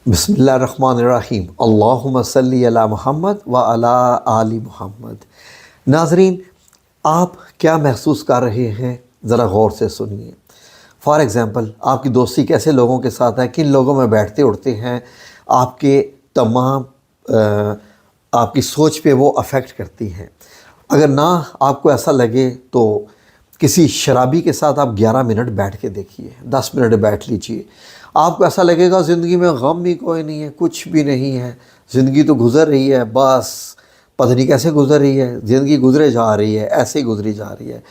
बिस्मिल्लाहिर्रहमानिर्रहीम। अल्लाहुम्मा सल्ली अला मुहम्मद व अला आलि मुहम्मद। नाज़रीन, आप क्या महसूस कर रहे हैं ज़रा गौर से सुनिए। फ़ॉर एग्ज़ाम्पल, आपकी दोस्ती कैसे लोगों के साथ है, किन लोगों में बैठते उठते हैं, आपके तमाम आपकी सोच पे वो अफ़ेक्ट करती हैं। अगर ना आपको ऐसा लगे तो किसी शराबी के साथ आप 11 मिनट बैठ के देखिए, 10 मिनट बैठ लीजिए। आपको ऐसा लगेगा ज़िंदगी में गम भी कोई नहीं है, कुछ भी नहीं है, ज़िंदगी तो गुज़र रही है, बस पता नहीं कैसे गुज़र रही है, ज़िंदगी गुज़रे जा रही है, ऐसे ही गुज़री जा रही है।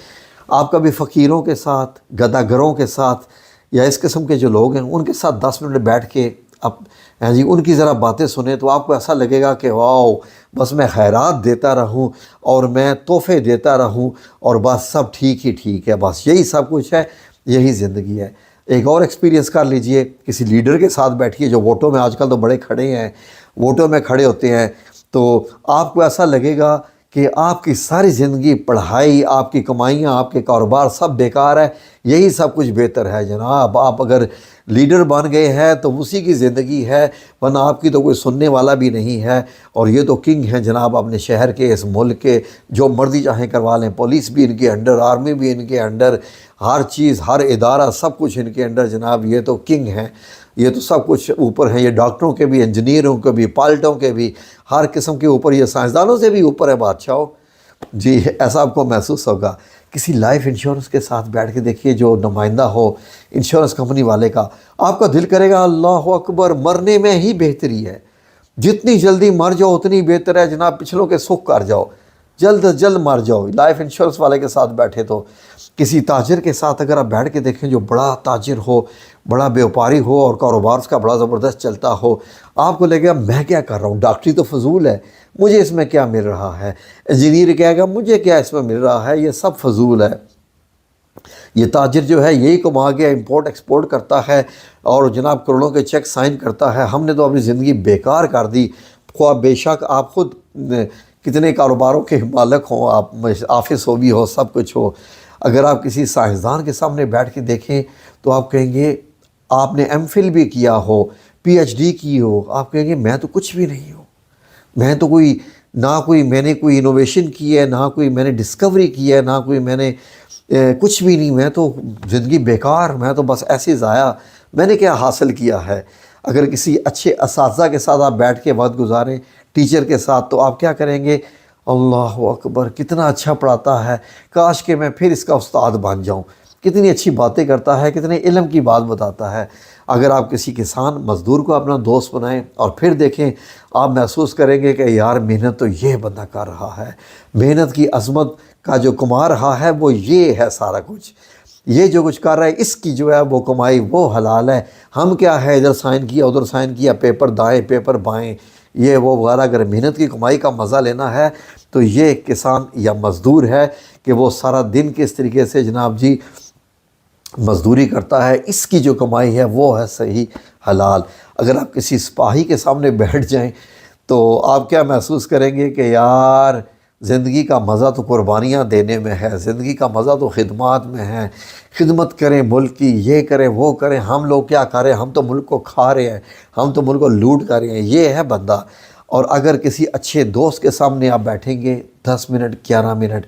आप कभी फ़कीरों के साथ, गदागरों के साथ या इस किस्म के जो लोग हैं उनके साथ 10 मिनट बैठ के अब जी उनकी ज़रा बातें सुने तो आपको ऐसा लगेगा कि वाओ, बस मैं खैरात देता रहूं और मैं तोहफ़े देता रहूं और बस सब ठीक ही ठीक है, बस यही सब कुछ है, यही ज़िंदगी है। एक और एक्सपीरियंस कर लीजिए, किसी लीडर के साथ बैठिए जो वोटों में आजकल तो बड़े खड़े हैं, वोटों में खड़े होते हैं, तो आपको ऐसा लगेगा कि आपकी सारी ज़िंदगी, पढ़ाई, आपकी कमाइयाँ, आपके कारोबार सब बेकार है, यही सब कुछ बेहतर है जनाब। आप अगर लीडर बन गए हैं तो उसी की ज़िंदगी है, वरना आपकी तो कोई सुनने वाला भी नहीं है। और ये तो किंग हैं जनाब अपने शहर के, इस मुल्क के, जो मर्ज़ी चाहें करवा लें, पुलिस भी इनके अंडर, आर्मी भी इनके अंडर, हर चीज़, हर इदारा, सब कुछ इनके अंडर जनाब। ये तो किंग हैं, ये तो सब कुछ ऊपर हैं। ये डॉक्टरों के भी, इंजीनियरों के भी, पायलटों के भी, हर किस्म के ऊपर, ये साइंसदानों से भी ऊपर है बादशाहों जी। ऐसा आपको महसूस होगा। किसी लाइफ इंश्योरेंस के साथ बैठ के देखिए जो नुमाइंदा हो इंश्योरेंस कंपनी वाले का, आपका दिल करेगा अल्लाह अकबर, मरने में ही बेहतरी है, जितनी जल्दी मर जाओ उतनी बेहतर है जनाब, पिछलों के सुख कर जाओ, जल्द अज जल्द मर जाओ। लाइफ इंश्योरेंस वाले के साथ बैठे तो किसी ताजिर के साथ अगर आप बैठ के देखें जो बड़ा ताजिर हो, बड़ा व्यापारी हो और कारोबार उसका बड़ा ज़बरदस्त चलता हो, आपको लगेगा मैं क्या कर रहा हूँ, डॉक्टरी तो फजूल है, मुझे इसमें क्या मिल रहा है। इंजीनियर कहेगा मुझे क्या इसमें मिल रहा है, ये सब फजूल है। ये ताजिर जो है यही कमा के इंपोर्ट एक्सपोर्ट करता है और जनाब करोड़ों के चेक साइन करता है। हमने तो अपनी ज़िंदगी बेकार कर दी। ख्वाह बेशक आप ख़ुद कितने कारोबारों के मालिक हों, आप ऑफिस हो भी हो, सब कुछ हो, अगर आप किसी साइंसदान के सामने बैठ के देखें तो आप कहेंगे, आपने एमफिल भी किया हो, पीएचडी की हो, आप कहेंगे मैं तो कुछ भी नहीं हूँ, मैं तो कोई ना कोई मैंने कोई इनोवेशन की है, ना कोई मैंने डिस्कवरी की है, ना कोई मैंने कुछ भी नहीं, मैं तो ज़िंदगी बेकार, मैं तो बस ऐसे ज़ाया, मैंने क्या हासिल किया है। अगर किसी अच्छे असातिज़ा के साथ आप बैठ के वक्त गुजारें, टीचर के साथ, तो आप क्या करेंगे, अल्लाह अकबर कितना अच्छा पढ़ाता है, काश कि मैं फिर इसका उस्ताद बन जाऊं, कितनी अच्छी बातें करता है, कितने इल्म की बात बताता है। अगर आप किसी किसान मज़दूर को अपना दोस्त बनाएं और फिर देखें, आप महसूस करेंगे कि यार मेहनत तो ये बंदा कर रहा है, मेहनत की अज़मत का जो कमा रहा है वो ये है, सारा कुछ ये जो कुछ कर रहा है इसकी जो है वो कमाई वो हलाल है। हम क्या है, इधर साइन किया उधर साइन किया, पेपर दाएँ पेपर बाएँ, ये वो वगैरह। अगर मेहनत की कमाई का मज़ा लेना है तो ये किसान या मज़दूर है कि वो सारा दिन किस तरीके से जनाब जी मज़दूरी करता है, इसकी जो कमाई है वो है सही हलाल। अगर आप किसी सिपाही के सामने बैठ जाएं तो आप क्या महसूस करेंगे कि यार ज़िंदगी का मज़ा तो कुर्बानियाँ देने में है, ज़िंदगी का मज़ा तो खिदमत में है, खिदमत करें मुल्क की, ये करें वो करें, हम लोग क्या करें, हम तो मुल्क को खा रहे हैं, हम तो मुल्क को लूट कर रहे हैं, ये है बंदा। और अगर किसी अच्छे दोस्त के सामने आप बैठेंगे 10 मिनट 11 मिनट,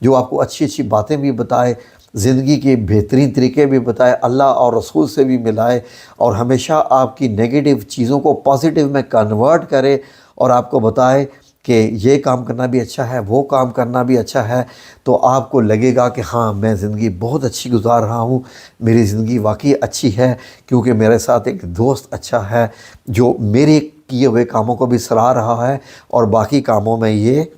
जो आपको अच्छी अच्छी बातें भी बताए, ज़िंदगी के बेहतरीन तरीके भी बताए, अल्लाह और रसूल से भी मिलाए और हमेशा आपकी नेगेटिव चीज़ों को पॉजिटिव में कन्वर्ट करे और आपको बताए कि ये काम करना भी अच्छा है, वो काम करना भी अच्छा है, तो आपको लगेगा कि हाँ मैं ज़िंदगी बहुत अच्छी गुजार रहा हूँ, मेरी ज़िंदगी वाकई अच्छी है क्योंकि मेरे साथ एक दोस्त अच्छा है जो मेरे किए हुए कामों को भी सराह रहा है और बाकी कामों में ये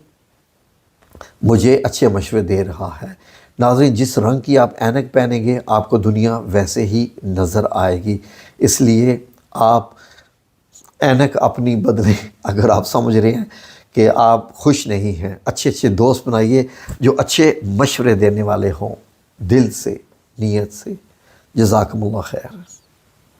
मुझे अच्छे मशवरे दे रहा है। नाज़रीन, जिस रंग की आप ऐनक पहनेंगे आपको दुनिया वैसे ही नज़र आएगी, इसलिए आप ऐनक अपनी बदलें। अगर आप समझ रहे हैं कि आप खुश नहीं हैं, अच्छे अच्छे दोस्त बनाइए जो अच्छे मशवरे देने वाले हों, दिल से, नीयत से। जज़ाकुमुल्लाह खैर।